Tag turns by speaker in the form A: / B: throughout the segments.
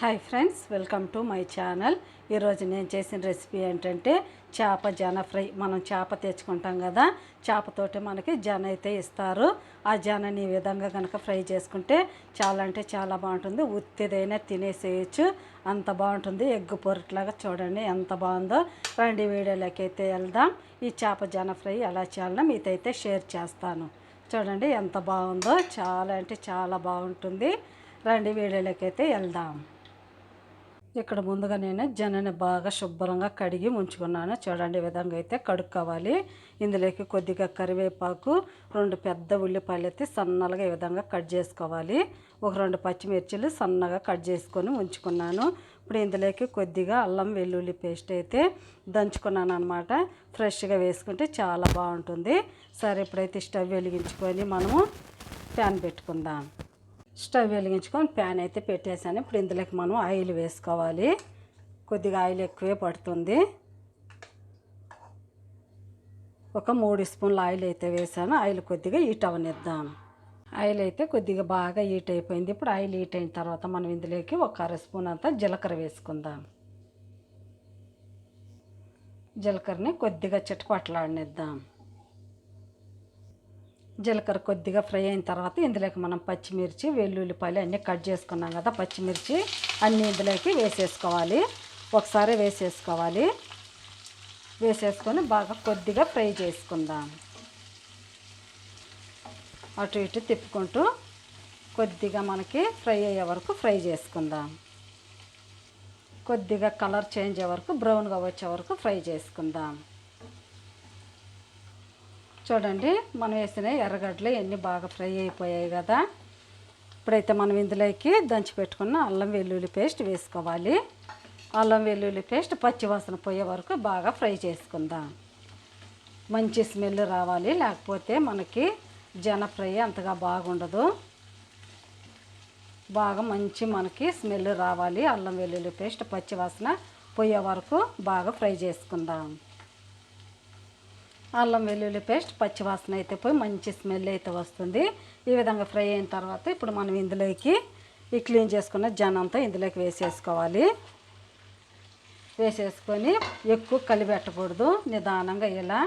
A: Hi friends, welcome to my channel. ఈరోజు నేను చేసిన రెసిపీ ఏంటంటే చేప జన ఫ్రై. మనం చేప తెచ్చుకుంటాం కదా, చేపతోటి మనకి జన అయితే ఇస్తారు. ఆ జనని ఈ విధంగా కనుక ఫ్రై చేసుకుంటే చాలా అంటే చాలా బాగుంటుంది. ఉత్తిదైనా తినేసేయచ్చు, అంత బాగుంటుంది. ఎగ్గు పొరట్లాగా చూడండి ఎంత బాగుందో. రండి వీడియోలోకి అయితే వెళ్దాం. ఈ చేప జన ఫ్రై ఎలా చేయాలో మీతో అయితే షేర్ చేస్తాను. చూడండి ఎంత బాగుందో, చాలా అంటే చాలా బాగుంటుంది. రండి వీడియోలోకి అయితే వెళ్దాం. ఇక్కడ ముందుగా నేను జనని బాగా శుభ్రంగా కడిగి ఉంచుకున్నాను. చూడండి ఈ విధంగా అయితే కడుక్కోవాలి. ఇందులోకి కొద్దిగా కరివేపాకు, 2 పెద్ద ఉల్లిపాయలు అయితే సన్నగా ఈ విధంగా కట్ చేసుకోవాలి. ఒక 2 పచ్చిమిర్చిలు సన్నగా కట్ చేసుకొని ఉంచుకున్నాను. ఇప్పుడు ఇందులోకి కొద్దిగా అల్లం వెల్లుల్లి పేస్ట్ అయితే దంచుకున్నాను అనమాట. ఫ్రెష్గా వేసుకుంటే చాలా బాగుంటుంది. సరే, ఇప్పుడైతే స్టవ్ వెలిగించుకొని మనము ప్యాన్ పెట్టుకుందాం. స్టవ్ వెలిగించుకొని ప్యాన్ అయితే పెట్టేసాను. ఇప్పుడు ఇందులోకి మనం ఆయిల్ వేసుకోవాలి. కొద్దిగా ఆయిల్ ఎక్కువే పడుతుంది. ఒక 3 స్పూన్ల ఆయిల్ అయితే వేసాను. ఆయిల్ కొద్దిగా హీట్ అవనిద్దాం. ఆయిల్ అయితే కొద్దిగా బాగా హీట్ అయిపోయింది. ఇప్పుడు ఆయిల్ హీట్ అయిన తర్వాత మనం ఇందులోకి ఒక 1/2 స్పూన్ అంతా జీలకర్ర వేసుకుందాం. జీలకర్రని కొద్దిగా చిటపట్లాడనిద్దాం. జీలకర్ర కొద్దిగా ఫ్రై అయిన తర్వాత ఇందులోకి మనం పచ్చిమిర్చి, వెల్లుల్లిపాయలు అన్నీ కట్ చేసుకున్నాం కదా, పచ్చిమిర్చి అన్నీ ఇందులోకి వేసేసుకోవాలి. ఒకసారి వేసేసుకోవాలి. వేసేసుకొని బాగా కొద్దిగా ఫ్రై చేసుకుందాం. అటు ఇటు తిప్పుకుంటూ కొద్దిగా మనకి ఫ్రై అయ్యే వరకు ఫ్రై చేసుకుందాం. కొద్దిగా కలర్ చేంజ్ అయ్యే వరకు, బ్రౌన్గా వచ్చే వరకు ఫ్రై చేసుకుందాం. చూడండి మనం వేసిన ఎర్రగడ్డలు ఎన్ని బాగా ఫ్రై అయిపోయాయి కదా. ఇప్పుడైతే మనం ఇందులోకి దంచి పెట్టుకున్న అల్లం వెల్లుల్లి పేస్ట్ వేసుకోవాలి. అల్లం వెల్లుల్లి పేస్ట్ పచ్చివాసన పోయే వరకు బాగా ఫ్రై చేసుకుందాం. మంచి స్మెల్ రావాలి, లేకపోతే మనకి జన ఫ్రై అంతగా బాగుండదు. బాగా మంచి మనకి స్మెల్ రావాలి. అల్లం వెల్లుల్లి పేస్ట్ పచ్చివాసన పోయే వరకు బాగా ఫ్రై చేసుకుందాం. అల్లం వెల్లుల్లి పేస్ట్ పచ్చివాసన అయితే పోయి మంచి స్మెల్ అయితే వస్తుంది. ఈ విధంగా ఫ్రై అయిన తర్వాత ఇప్పుడు మనం ఇందులోకి ఈ క్లీన్ చేసుకున్న జనంతా ఇందులోకి వేసేసుకోవాలి. వేసేసుకొని ఎక్కువ కలిపెట్టకూడదు, నిదానంగా ఇలా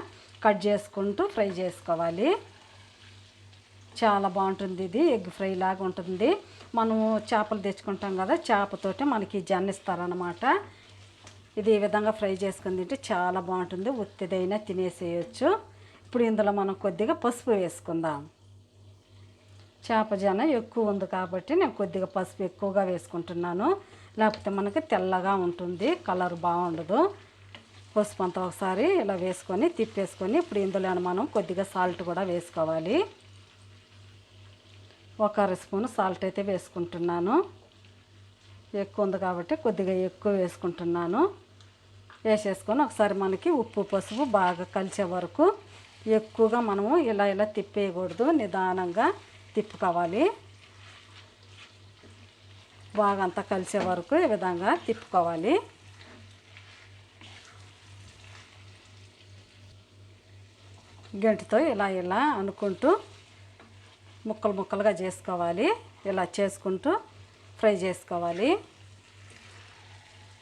A: కట్ చేసుకుంటూ ఫ్రై చేసుకోవాలి. చాలా బాగుంటుంది. ఇది ఎగ్ ఫ్రై లాగా ఉంటుంది. మనము చేపలు తెచ్చుకుంటాం కదా, చేపతోటి మనకి జన్న ఇస్తారనమాట. ఇది ఈ విధంగా ఫ్రై చేసుకుని తింటే చాలా బాగుంటుంది. ఉత్తిదైనా తినేసేయచ్చు. ఇప్పుడు ఇందులో మనం కొద్దిగా పసుపు వేసుకుందాం. చేప జన ఎక్కువ ఉంది కాబట్టి నేను కొద్దిగా పసుపు ఎక్కువగా వేసుకుంటున్నాను. లేకపోతే మనకి తెల్లగా ఉంటుంది, కలర్ బాగుండదు. పసుపు అంతా ఒకసారి ఇలా వేసుకొని తిప్పేసుకొని ఇప్పుడు ఇందులో మనం కొద్దిగా సాల్ట్ కూడా వేసుకోవాలి. ఒక 1/2 స్పూన్ సాల్ట్ అయితే వేసుకుంటున్నాను. ఎక్కువ ఉంది కాబట్టి కొద్దిగా ఎక్కువ వేసుకుంటున్నాను. వేసేసుకొని ఒకసారి మనకి ఉప్పు పసుపు బాగా కలిసే వరకు ఎక్కువగా మనము ఇలా ఇలా తిప్పేయకూడదు, నిదానంగా తిప్పుకోవాలి. బాగా అంతా కలిసే వరకు ఈ విధంగా తిప్పుకోవాలి. గంటితో ఇలా ఇలా అనుకుంటూ ముక్కలు ముక్కలుగా చేసుకోవాలి. ఇలా చేసుకుంటూ ఫ్రై చేసుకోవాలి.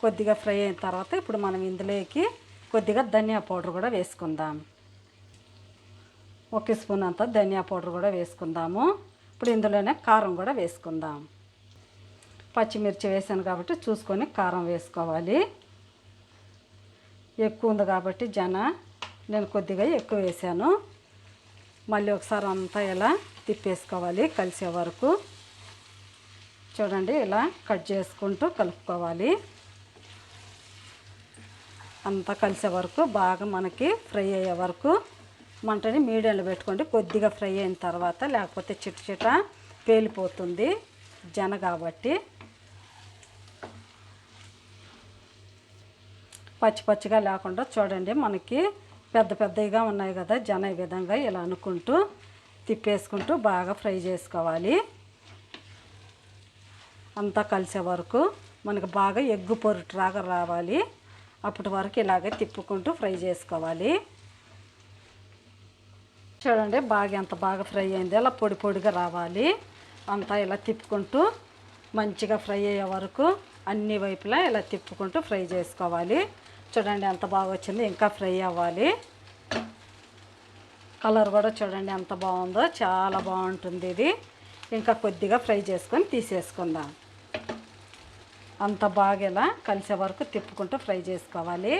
A: కొద్దిగా ఫ్రై అయిన తర్వాత ఇప్పుడు మనం ఇందులోకి కొద్దిగా ధనియా పౌడర్ కూడా వేసుకుందాం. 1 స్పూన్ అంత ధనియా పౌడర్ కూడా వేసుకుందాము. ఇప్పుడు ఇందులోనే కారం కూడా వేసుకుందాం. పచ్చిమిర్చి వేసాను కాబట్టి చూసుకొని కారం వేసుకోవాలి. ఎక్కువ ఉంది కాబట్టి జన నేను కొద్దిగా ఎక్కువ వేసాను. మళ్ళీ ఒకసారి అంతా ఇలా తిప్పేసుకోవాలి కలిసే వరకు. చూడండి ఇలా కట్ చేసుకుంటూ కలుపుకోవాలి. అంతా కలిసే వరకు బాగా మనకి ఫ్రై అయ్యే వరకు మంటని మీడియంలో పెట్టుకోండి. కొద్దిగా ఫ్రై అయిన తర్వాత, లేకపోతే చిట పేలిపోతుంది జన కాబట్టి. పచ్చి పచ్చిగా లేకుండా చూడండి మనకి పెద్ద పెద్దగా ఉన్నాయి కదా జన. ఈ విధంగా ఇలా అనుకుంటూ తిప్పేసుకుంటూ బాగా ఫ్రై చేసుకోవాలి. అంతా కలిసే వరకు మనకు బాగా ఎగ్గు పొరుట్లాగా రావాలి. అప్పటి వరకు ఇలాగే తిప్పుకుంటూ ఫ్రై చేసుకోవాలి. చూడండి బాగా ఎంత బాగా ఫ్రై అయింది, అలా పొడి పొడిగా రావాలి. అంతా ఇలా తిప్పుకుంటూ మంచిగా ఫ్రై అయ్యే వరకు అన్ని వైపులా ఇలా తిప్పుకుంటూ ఫ్రై చేసుకోవాలి. చూడండి ఎంత బాగా వచ్చింది, ఇంకా ఫ్రై అవ్వాలి. కలర్ కూడా చూడండి ఎంత బాగుందో, చాలా బాగుంటుంది ఇది. ఇంకా కొద్దిగా ఫ్రై చేసుకొని తీసేసుకుందాం. అంత బాగా ఇలా కలిసే వరకు తిప్పుకుంటూ ఫ్రై చేసుకోవాలి.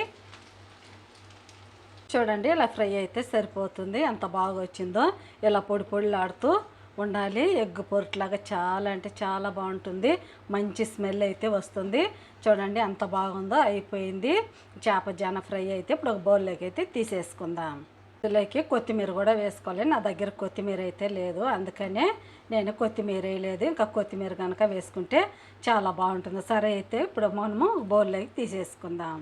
A: చూడండి ఇలా ఫ్రై అయితే సరిపోతుంది. ఎంత బాగా వచ్చిందో, ఇలా పొడి పొడిలాడుతూ ఉండాలి. ఎగ్ పొరుట్లాగా చాలా అంటే చాలా బాగుంటుంది. మంచి స్మెల్ అయితే వస్తుంది. చూడండి ఎంత బాగుందో, అయిపోయింది. చేప జాన ఫ్రై అయితే ఇప్పుడు ఒక బౌల్లోకి అయితే తీసేసుకుందాం. ఇందులోకి కొత్తిమీర కూడా వేసుకోవాలి. నా దగ్గర కొత్తిమీర అయితే లేదు, అందుకనే నేను కొత్తిమీర వేయలేదు. ఇంకా కొత్తిమీర కనుక వేసుకుంటే చాలా బాగుంటుంది. సరే అయితే ఇప్పుడు మనము బౌల్లోకి తీసేసుకుందాం.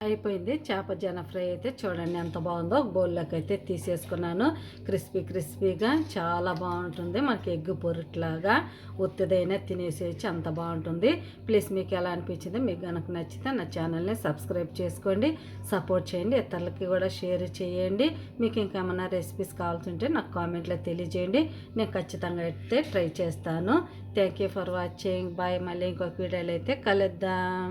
A: అయిపోయింది చేప జన ఫ్రై అయితే. చూడండి ఎంత బాగుందో, బౌల్లోకి అయితే తీసేసుకున్నాను. క్రిస్పీగా చాలా బాగుంటుంది. మనకి ఎగ్ పొరుట్లాగా ఒత్తిదైనా తినేసేయచ్చు, అంత బాగుంటుంది. ప్లీజ్ మీకు ఎలా అనిపించింది, మీకు కనుక నచ్చితే నా ఛానల్ని సబ్స్క్రైబ్ చేసుకోండి, సపోర్ట్ చేయండి, ఇతరులకి కూడా షేర్ చేయండి. మీకు ఇంకేమైనా రెసిపీస్ కావాల్సి ఉంటే నాకు కామెంట్లో తెలియజేయండి. నేను ఖచ్చితంగా అయితే ట్రై చేస్తాను. Thank you for watching. Bye. మళ్ళీ ఇంకొక వీడియోలో అయితే కలుద్దాం.